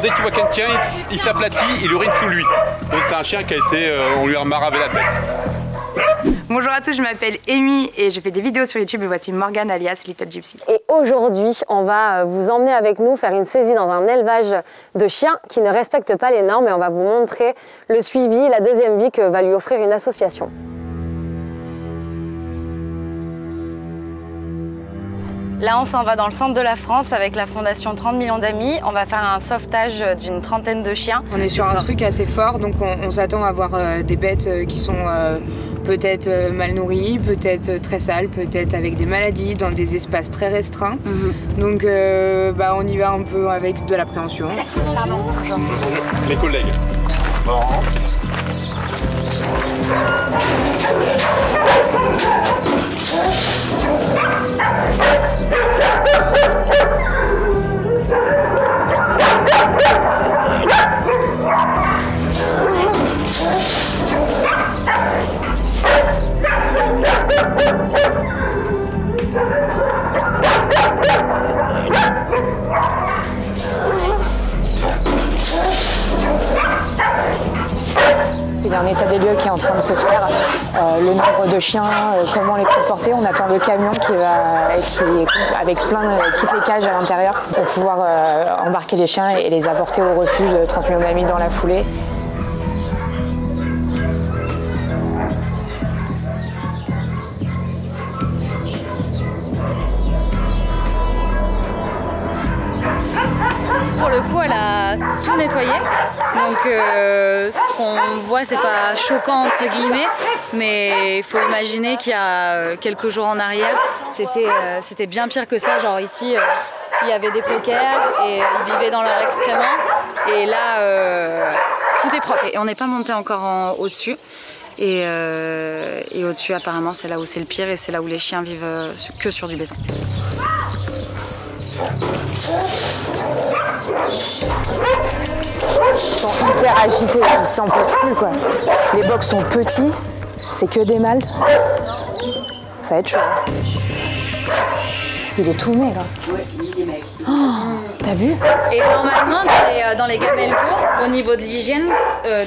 Dès qu'il voit quelqu'un, il s'aplatit, il urine sous lui. Donc c'est un chien qui a été, on lui a maravé la tête. Bonjour à tous, je m'appelle Amy et je fais des vidéos sur YouTube et voici Morgane alias Little Gypsy. Et aujourd'hui, on va vous emmener avec nous faire une saisie dans un élevage de chiens qui ne respectent pas les normes et on va vous montrer le suivi, la deuxième vie que va lui offrir une association. Là, on s'en va dans le centre de la France avec la fondation 30 millions d'amis. On va faire un sauvetage d'une trentaine de chiens. On est sur un truc assez fort, donc on s'attend à avoir des bêtes qui sont peut-être mal nourries, peut-être très sales, peut-être avec des maladies, dans des espaces très restreints. Donc on y va un peu avec de l'appréhension. Les collègues. Bon. Il y a un état des lieux qui est en train de se faire, le nombre de chiens, comment les transporter. On attend le camion qui est avec toutes les cages à l'intérieur pour pouvoir embarquer les chiens et les apporter au refuge 30 millions d'amis dans la foulée. Pour le coup, elle a tout nettoyé. Donc ce qu'on voit, c'est pas choquant entre guillemets, mais il faut imaginer qu'il y a quelques jours en arrière, c'était bien pire que ça. Genre ici, il y avait des coquers et ils vivaient dans leurs excréments. Et là, tout est propre. Et on n'est pas monté encore au-dessus. Et au-dessus, apparemment, c'est là où c'est le pire et c'est là où les chiens vivent que sur du béton. Ils sont hyper agités, ils s'en peuvent plus quoi. Les bocs sont petits, c'est que des mâles. Ça va être chaud. Il est tout maigre. Ouais, il est maigre. Oh, t'as vu? Et normalement, dans les gamelles courtes, au niveau de l'hygiène,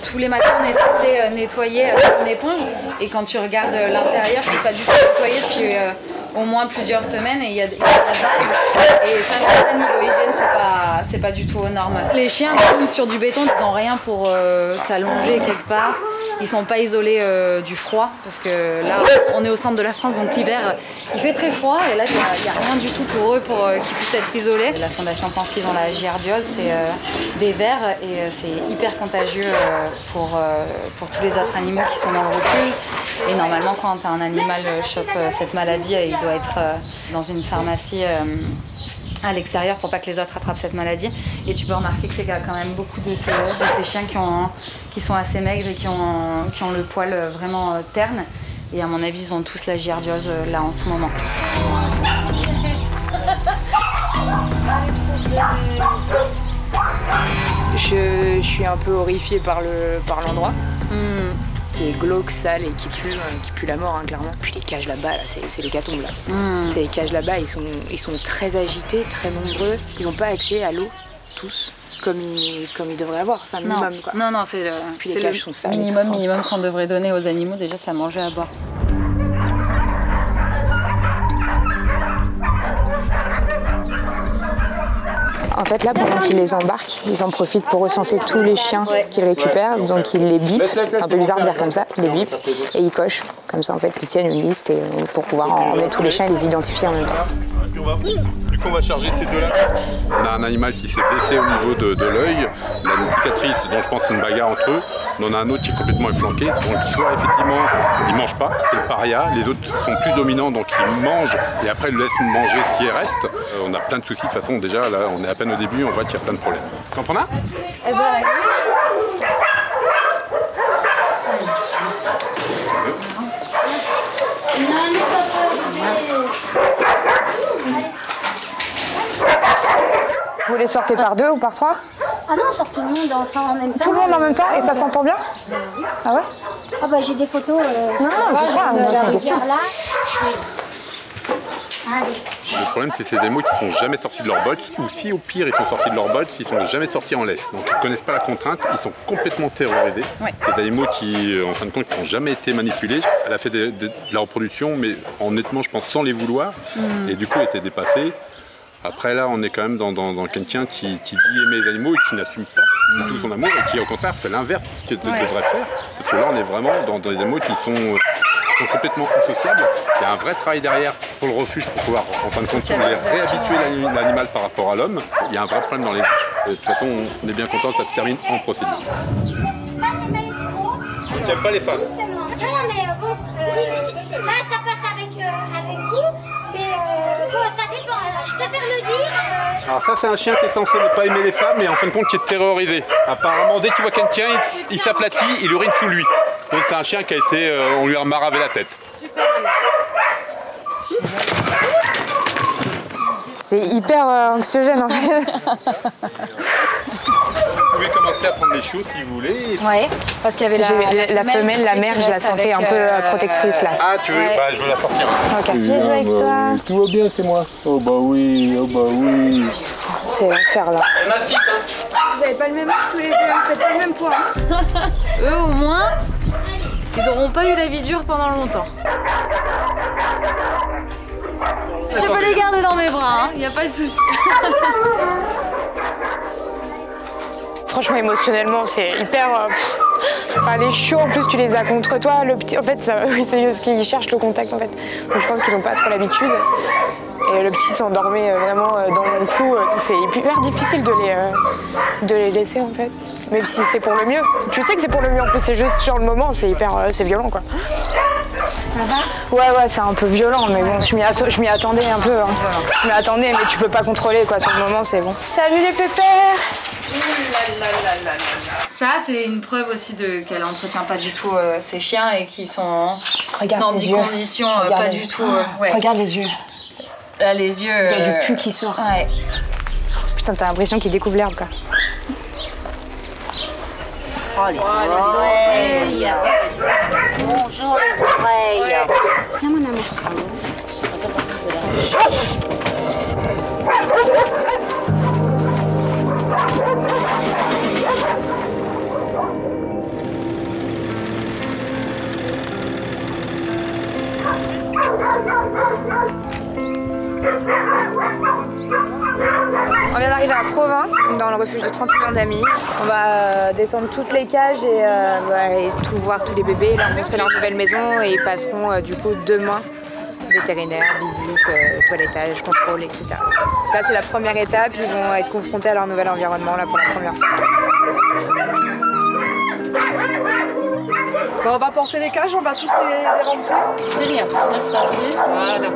tous les matins, on est censé nettoyer avec une éponge. Et quand tu regardes l'intérieur, c'est pas du tout nettoyé depuis au moins plusieurs semaines. Et il y a de la base. Et ça, niveau hygiène, c'est pas du tout aux normes. Les chiens tombent sur du béton, ils n'ont rien pour s'allonger quelque part. Ils sont pas isolés du froid parce que là, on est au centre de la France, donc l'hiver, il fait très froid et là, il n'y a rien du tout pour eux pour qu'ils puissent être isolés. La Fondation pense qu'ils ont la giardiose, c'est des vers et c'est hyper contagieux pour tous les autres animaux qui sont dans le refuge. Et normalement, quand un animal chope cette maladie, il doit être dans une pharmacie à l'extérieur pour pas que les autres attrapent cette maladie. Et tu peux remarquer qu'il y a quand même beaucoup de ces chiens qui sont assez maigres et qui ont le poil vraiment terne. Et à mon avis, ils ont tous la giardiose là en ce moment. Je suis un peu horrifiée par l'endroit. Qui est glauque, sale et qui pue la mort, hein, clairement. Puis les cages là-bas, là, c'est l'hécatombe là. C'est les cages là-bas, ils sont très agités, très nombreux. Ils n'ont pas accès à l'eau, tous, comme ils devraient avoir. C'est un minimum, quoi. Non, c'est le minimum qu'on devrait donner aux animaux. Déjà, c'est à manger, à boire. En fait, là, pendant qu'ils les embarquent, ils en profitent pour recenser tous les chiens qu'ils récupèrent. Donc, ils les bipent. C'est un peu bizarre de dire comme ça. Ils les bipent et ils cochent. Comme ça, en fait, ils tiennent une liste pour pouvoir emmener tous les chiens et les identifier en même temps. Du coup, on va charger ces deux-là. On a un animal qui s'est blessé au niveau de l'œil. Il a une cicatrice dont je pense c'est une bagarre entre eux. On a un autre qui est complètement efflanqué. Donc, soit effectivement, il ne mange pas, c'est le paria. Les autres sont plus dominants, donc ils mangent et après ils laissent manger ce qui reste. On a plein de soucis. De toute façon, déjà, là, on est à peine au début, on voit qu'il y a plein de problèmes. Tu en prends un ? Eh ben, Vous les sortez par deux ou par trois? Ah non, on sort tout le monde en même temps. Tout le monde en même temps et ça s'entend bien? Ah ouais? Ah bah j'ai des photos. Non, je crois, c'est une question. Là. Le problème, c'est ces animaux qui ne sont jamais sortis de leur box, ou si au pire ils sont sortis de leur box, ils ne sont jamais sortis en laisse. Donc ils ne connaissent pas la contrainte, ils sont complètement terrorisés. Ouais. Ces animaux qui, en fin de compte, n'ont jamais été manipulés. Elle a fait de la reproduction, mais honnêtement, je pense sans les vouloir, et du coup, elle était dépassée. Après là, on est quand même dans quelqu'un qui dit aimer les animaux et qui n'assume pas du tout son amour et qui au contraire fait l'inverse qu'il devrait faire. Parce que là, on est vraiment dans des animaux qui sont complètement insociables. Il y a un vrai travail derrière pour le refuge pour pouvoir en fin de compte réhabituer l'animal par rapport à l'homme. Il y a un vrai problème dans les... De toute façon, on est bien content que ça se termine en procédure. Ça, c'est pas escroc. Tu n'aimes pas les femmes? Non, mais bon, là, ça passe avec vous, mais bon, ça dépend. Je préfère le dire. Alors ça, c'est un chien qui est censé ne pas aimer les femmes, mais en fin de compte qui est terrorisé. Apparemment, dès qu'il voit quelqu'un, il s'aplatit, il urine sous lui. Donc c'est un chien qui a été... on lui a maravé la tête. C'est hyper anxiogène en fait. Vous pouvez commencer à prendre les chiots si vous voulez. Ouais, parce qu'il y avait La femelle, la mère, je la sentais un peu protectrice là. Ah, tu veux? Ouais. Bah, je veux la sortir. Ok. J'ai joué avec toi. Tout va bien, c'est moi. Oh bah oui, oh bah oui. C'est l'enfer là. On a 6, hein. Vous avez pas le même âge tous les deux, vous faites pas le même poids. Eux, au moins, ils n'auront pas eu la vie dure pendant longtemps. Je peux les garder dans mes bras, il n'y a pas de souci. Franchement, émotionnellement, c'est hyper. Enfin, les chiots, en plus, tu les as contre toi. Le petit, en fait, c'est parce qu'ils cherchent le contact, en fait. Donc, je pense qu'ils n'ont pas trop l'habitude. Et le petit s'endormait vraiment dans mon cou. Donc, c'est hyper difficile de les laisser, en fait. Même si c'est pour le mieux. Tu sais que c'est pour le mieux, en plus, c'est juste sur le moment, c'est hyper. C'est violent, quoi. Ça va ? Ouais, c'est un peu violent, mais bon, je m'y attendais un peu. Hein. Je m'y attendais, mais tu peux pas contrôler, quoi. Sur le moment, c'est bon. Salut les pépères! Ça, c'est une preuve aussi qu'elle entretient pas du tout ses chiens et qui sont dans des conditions pas du tout. Ouais. Regarde les yeux. Là, les yeux. Il y a du pu qui sort. Ouais. Putain, t'as l'impression qu'il découvre l'herbe, quoi. Oh, les oreilles. Bonjour, les oreilles. Viens, mon amour. On vient d'arriver à Provins, dans le refuge de 30 millions d'amis. On va descendre toutes les cages et tout voir tous les bébés, leur montrer leur nouvelle maison et ils passeront du coup demain vétérinaire, visite, toilettage, contrôle, etc. Là c'est la première étape, ils vont être confrontés à leur nouvel environnement là pour la première fois. Bon, on va porter les cages, on va tous les rentrer. C'est bien, ça va se passer. Voilà.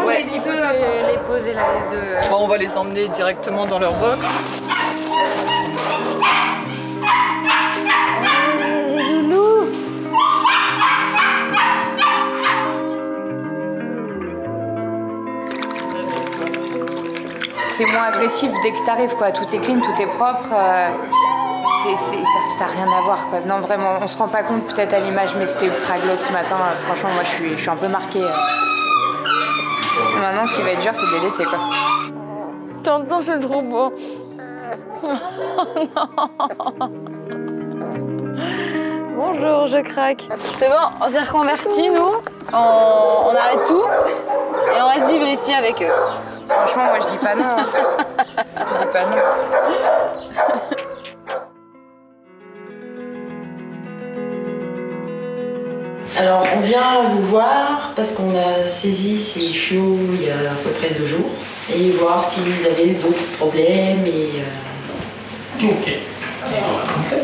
Ouais, est-ce qu'il faut les poser là les deux? Bon, on va les emmener directement dans leur box. C'est moins agressif dès que t'arrives, quoi. Tout est clean, tout est propre. Ça n'a rien à voir, quoi. Non, vraiment, on se rend pas compte peut-être à l'image, mais c'était ultra glauque ce matin. Franchement, moi, je suis un peu marquée. Maintenant, ce qui va être dur, c'est de les laisser, quoi. T'entends, c'est trop beau. Bonjour, je craque. C'est bon, on s'est reconvertis, nous. On arrête tout et on reste vivre ici avec eux. Franchement, moi, je dis pas non. Je dis pas non. Alors, on vient vous voir parce qu'on a saisi ces chiots il y a à peu près 2 jours et voir s'ils avaient d'autres problèmes et... Ok. Et on va commencer.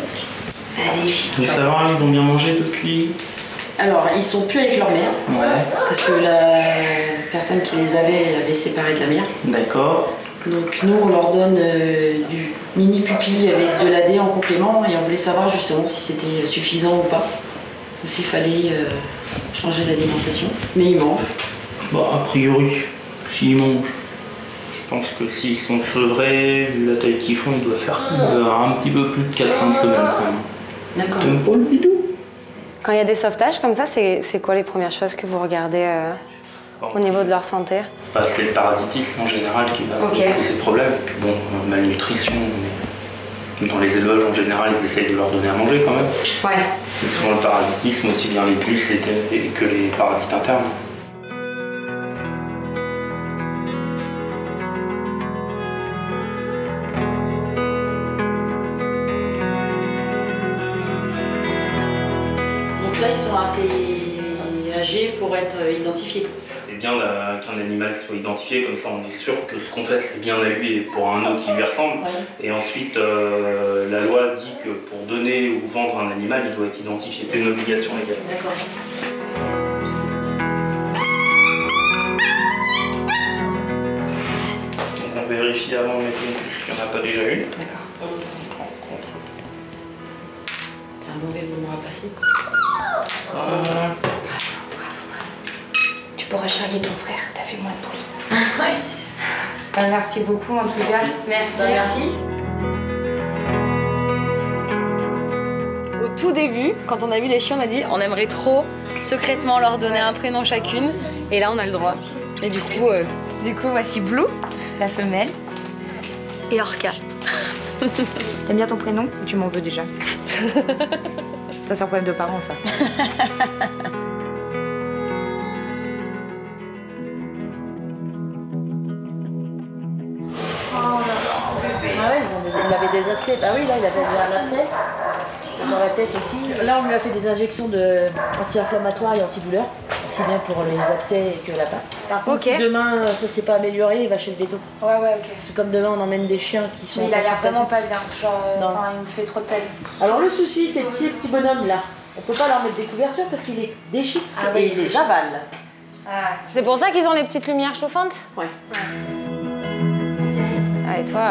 Allez. Je veux savoir, ils ont bien mangé depuis? Alors, ils sont plus avec leur mère. Ouais. Parce que la personne qui les avait, elle avait séparé de la mère. D'accord. Donc nous, on leur donne du mini pupille avec de l'AD en complément et on voulait savoir justement si c'était suffisant ou pas. Ou s'il fallait changer d'alimentation. Mais ils mangent. Bah, a priori, s'ils mangent, je pense que s'ils sont sevrés, vu la taille qu'ils font, ils doivent faire un petit peu plus de 4-5 semaines quand même. D'accord. T'aimes pas le bidou? Quand il y a des sauvetages comme ça, c'est quoi les premières choses que vous regardez au niveau de leur santé? Bah, c'est le parasitisme en général qui va poser problème. Et puis bon, malnutrition, dans les élevages en général, ils essayent de leur donner à manger quand même. Ouais. C'est souvent le parasitisme, aussi bien les puces que les parasites internes. Donc là, ils sont assez âgés pour être identifiés. C'est bien qu'un animal soit identifié, comme ça on est sûr que ce qu'on fait c'est bien à lui et pour un autre qui lui ressemble. Ouais. Et ensuite, la loi dit que pour donner ou vendre un animal, il doit être identifié. C'est une obligation légale. D'accord. Donc on vérifie avant de mettre une puce qu'il n'y en a pas déjà une. D'accord. C'est un mauvais moment à passer. Tu pourras charrier ton frère, t'as fait moins de bruit. Ouais. Bah, merci beaucoup en tout cas. Merci. Merci. Au tout début, quand on a vu les chiens, on a dit on aimerait trop secrètement leur donner un prénom chacune. Et là, on a le droit. Et du coup, voici Blue, la femelle, et Orca. T'aimes bien ton prénom ou tu m'en veux déjà? Ça, c'est un problème de parents, ça. Ah ouais, il avait des abcès. Ah oui, là, il avait un abcès sur la tête aussi. Là, on lui a fait des injections anti-inflammatoires et antidouleurs, aussi bien pour les abcès que la patte. Par contre, si demain, ça s'est pas amélioré, il va chez le véto. Ouais, ok. C'est comme demain, on emmène des chiens qui sont... Mais il a l'air vraiment pas bien. Genre, il me fait trop de peine. Alors le souci, c'est que ces petits bonhommes là, on peut pas leur mettre des couvertures parce qu'ils les déchiquetent et ils les avalent. Ah. C'est pour ça qu'ils ont les petites lumières chauffantes? Ouais. Ah, et toi,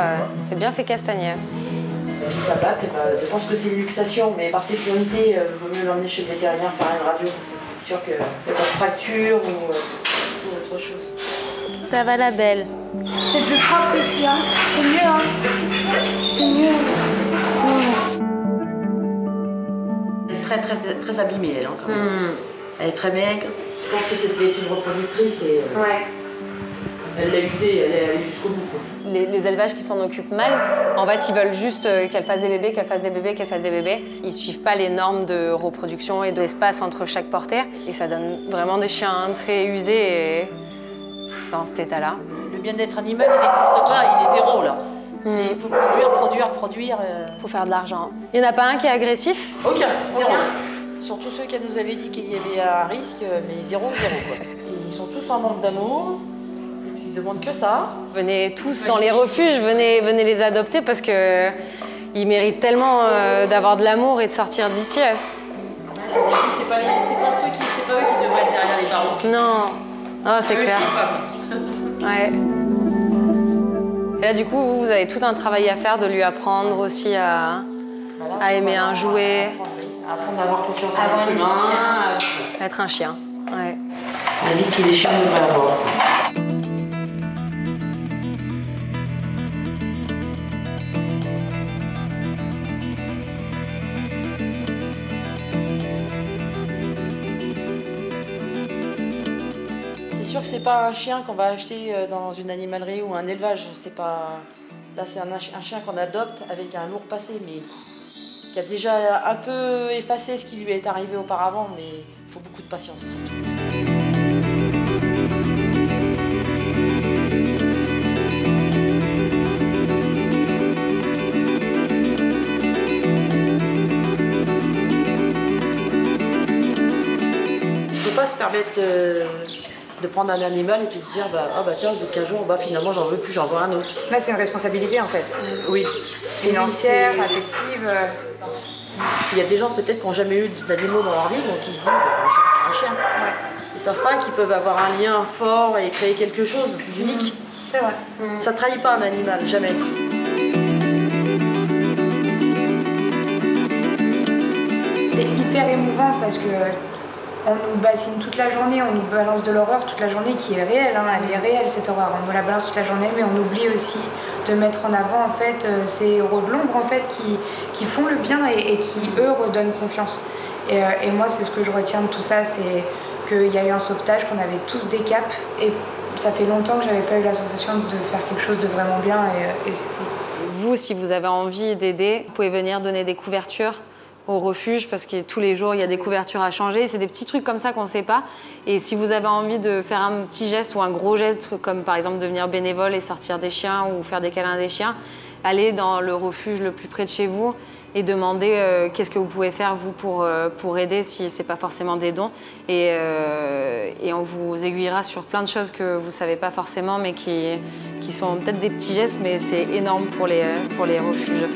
t'es bien fait castagner. Et puis sa patte, je pense que c'est une luxation, mais par sécurité, il vaut mieux l'emmener chez le vétérinaire faire une radio parce que je suis sûre qu'il n'y a pas de fracture ou autre chose. Ça va la belle. C'est plus propre ici, hein. C'est mieux, hein. C'est mieux. Elle est très abîmée, elle, hein, quand même. Elle est très maigre. Je pense que c'était une reproductrice et elle l'a usée, elle est allée jusqu'au bout. Quoi. Les élevages qui s'en occupent mal, en fait, ils veulent juste qu'elles fassent des bébés, qu'elles fassent des bébés, qu'elles fassent des bébés. Ils suivent pas les normes de reproduction et d'espace entre chaque portée. Et ça donne vraiment des chiens très usés et dans cet état-là. Le bien-être animal, il n'existe pas, il est zéro, là. Il faut produire. Faut faire de l'argent. Il n'y en a pas un qui est agressif? Aucun, zéro. Surtout ceux qui nous avaient dit qu'il y avait un risque, mais zéro, quoi. Ils sont tous en manque d'amour, ils demandent que ça. Venez tous dans les refuges, venez les adopter parce que ils méritent tellement d'avoir de l'amour et de sortir d'ici. C'est pas eux qui devraient être derrière les barreaux. Non, c'est clair. Ouais. Et là, du coup, vous avez tout un travail à faire de lui apprendre aussi à aimer un jouet. Apprendre à avoir confiance en l'être humain. Être un chien, ouais. La vie que tous les chiens devraient avoir. C'est sûr que c'est pas un chien qu'on va acheter dans une animalerie ou un élevage. C'est pas... Là, c'est un chien qu'on adopte avec un lourd passé, mais qui a déjà un peu effacé ce qui lui est arrivé auparavant, mais il faut beaucoup de patience surtout. On ne peut pas se permettre de prendre un animal et puis se dire tiens, au bout de 15 jours, finalement j'en veux plus, j'en veux un autre. Là, c'est une responsabilité en fait. Oui. Financière, affective. Il y a des gens peut-être qui n'ont jamais eu d'animaux dans leur vie, donc ils se disent un chien c'est un chien. Ouais. Ils ne savent pas qu'ils peuvent avoir un lien fort et créer quelque chose d'unique. C'est vrai. Ça ne trahit pas un animal, jamais. C'était hyper émouvant parce que On nous bassine toute la journée, on nous balance de l'horreur toute la journée qui est réelle, hein, elle est réelle cette horreur. On nous la balance toute la journée, mais on oublie aussi de mettre en avant en fait ces héros de l'ombre en fait qui font le bien et qui eux redonnent confiance. Et moi c'est ce que je retiens de tout ça, c'est qu'il y a eu un sauvetage, qu'on avait tous des capes et ça fait longtemps que j'avais pas eu la sensation de faire quelque chose de vraiment bien et c'est cool. Vous, si vous avez envie d'aider, vous pouvez venir donner des couvertures au refuge parce que tous les jours il y a des couvertures à changer. C'est des petits trucs comme ça qu'on ne sait pas. Et si vous avez envie de faire un petit geste ou un gros geste, comme par exemple devenir bénévole et sortir des chiens ou faire des câlins à des chiens, allez dans le refuge le plus près de chez vous et demandez qu'est-ce que vous pouvez faire vous pour aider si c'est pas forcément des dons. Et on vous aiguillera sur plein de choses que vous savez pas forcément mais qui sont peut-être des petits gestes mais c'est énorme pour les refuges.